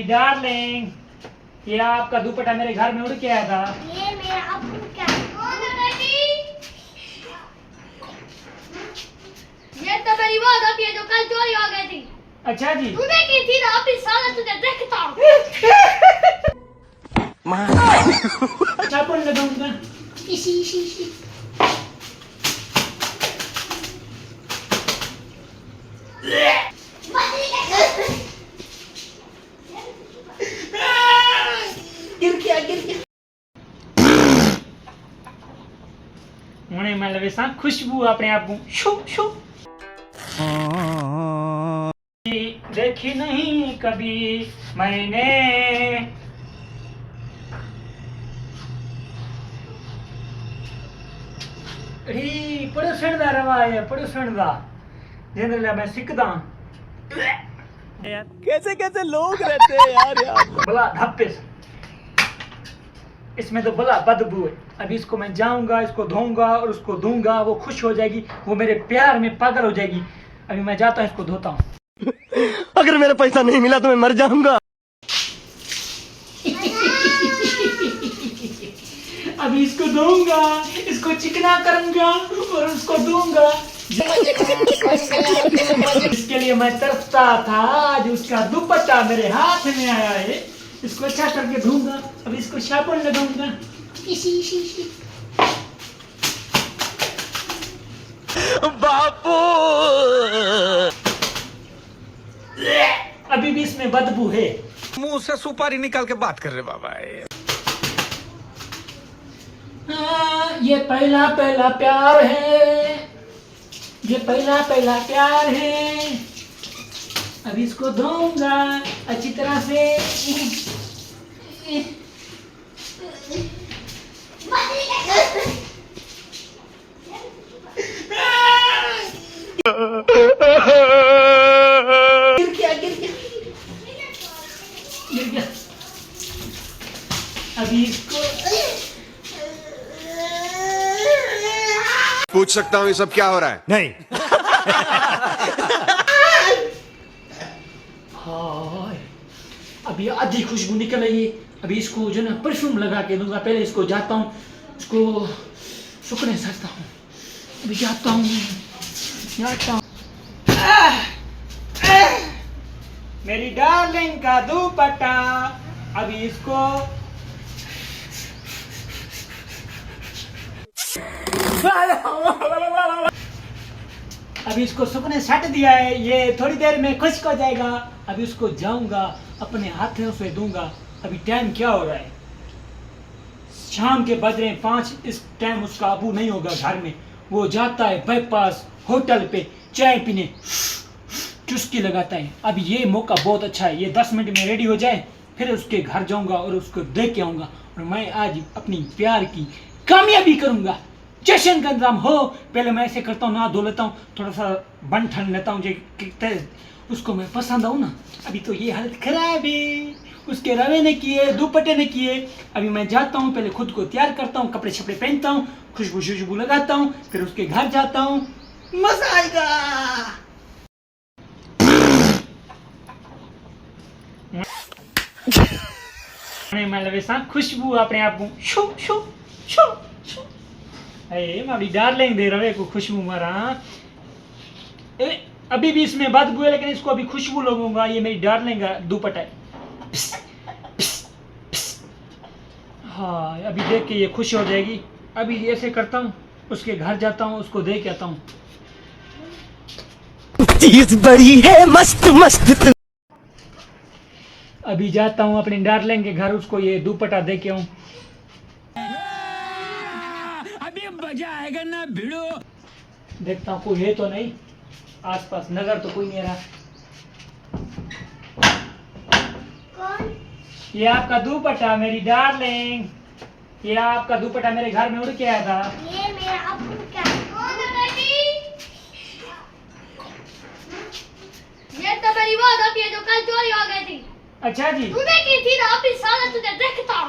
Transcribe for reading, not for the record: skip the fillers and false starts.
Darling, ये आपका दुपट्टा मेरे घर में उड़ के आया था। ये मेरा अब्बू का कौन है बेटी? ये तो मेरी वो होती है जो कल चोरी हो गई थी। अच्छा जी। तूने की थी ना, अभी साला तुझे देखता हूँ। साबुन लगाऊंगा। इसी। गिर गया। મને મળે સા ખુશ્બુ આપણે આપું શુ देखी नहीं कभी मैंने पड़ोसणदा रवा है पड़ोसणदा जिंदगी मैं सिकदा कैसे लोग रहते हैं यार भला धप्पे इसमें तो भला बदबू है। अभी इसको मैं जाऊंगा, इसको धोऊंगा और उसको दूंगा, वो खुश हो जाएगी, वो मेरे प्यार में पागल हो जाएगी। अभी मैं जाता हूँ, इसको धोता हूँ। अगर मेरा पैसा नहीं मिला तो मैं मर जाऊंगा। अभी इसको धोऊंगा, इसको चिकना करूंगा और उसको दूंगा। इसके लिए मैं तरसता था, आज उसका दुपट्टा मेरे हाथ में आया है। इसको अच्छा करके धोऊंगा। अभी इसको साबुन लगाऊंगा। इसी। बापू अभी भी इसमें बदबू है। मुंह से सुपारी निकाल के बात कर रहे बाबा। ये पहला प्यार है, ये पहला प्यार है। अभी इसको धोऊंगा अच्छी तरह से। गिर गया। अभी इसको पूछ सकता हूँ ये सब क्या हो रहा है? नहीं हाय, अभी आधी खुशबू निकल रही है। अभी इसको जो ना परफ्यूम लगा के दूंगा। पहले इसको जाता हूँ, इसको सुखने सकता हूँ। अभी जाता हूँ। मेरी डार्लिंग का दुपट्टा, अभी इसको सुखने सट दिया है। ये थोड़ी देर में खुश्क हो जाएगा। अभी उसको जाऊंगा, अपने हाथों से दूंगा। अभी टाइम क्या हो रहा है? शाम के बज रहे हैं 5। इस टाइम उसका अबू नहीं होगा घर में। वो जाता है बाईपास होटल पे चाय पीने, चुस्की लगाता है। अब ये मौका बहुत अच्छा है। ये 10 मिनट में रेडी हो जाए, फिर उसके घर जाऊंगा और उसको देख के आऊंगा। और मैं आज अपनी प्यार की कामयाबी करूंगा, जश्न का इंतजाम हो। पहले मैं ऐसे करता हूँ, नहा धो लेता हूँ, थोड़ा सा बन ठन लेता हूँ, उसको मैं पसंद आऊँ ना। अभी तो ये हालत खराब है, उसके रवे ने किए, दुपट्टे ने किए। अभी मैं जाता हूँ, पहले खुद को तैयार करता हूँ, कपड़े छपड़े पहनता हूँ, खुशबू लगाता हूँ, फिर उसके घर जाता हूँ। मजा आएगा। खुशबू अपने आप मारी डार्लिंग दे रहे को खुशबू मारा। अभी भी इसमें बदबू है, लेकिन इसको अभी खुशबू लगूंगा। ये मेरी डार्लिंग का दुपट्टा है। हाँ, अभी देख के ये खुश हो जाएगी। अभी ऐसे करता हूँ, उसके घर जाता हूँ, उसको दे के आता हूँ। चीज बड़ी है मस्त। अभी जाता हूँ अपने डार्लिंग के घर, उसको ये दुपट्टा दे के आऊँ। अभी मजा आएगा ना भिड़ो। देखता हूँ कोई है तो नहीं आसपास, नजर तो कोई नहीं आ रहा। कौन? ये आपका दुपट्टा मेरी डार्लिंग, ये आपका दुपट्टा मेरे घर में उड़ के आया था। ये मेरा अब्बू का कौन है बेटी? ये तो मेरी वो होती है जो कल चोरी हो गई थी। अच्छा जी। तूने की थी ना, अभी साला तुझे देखता हूँ।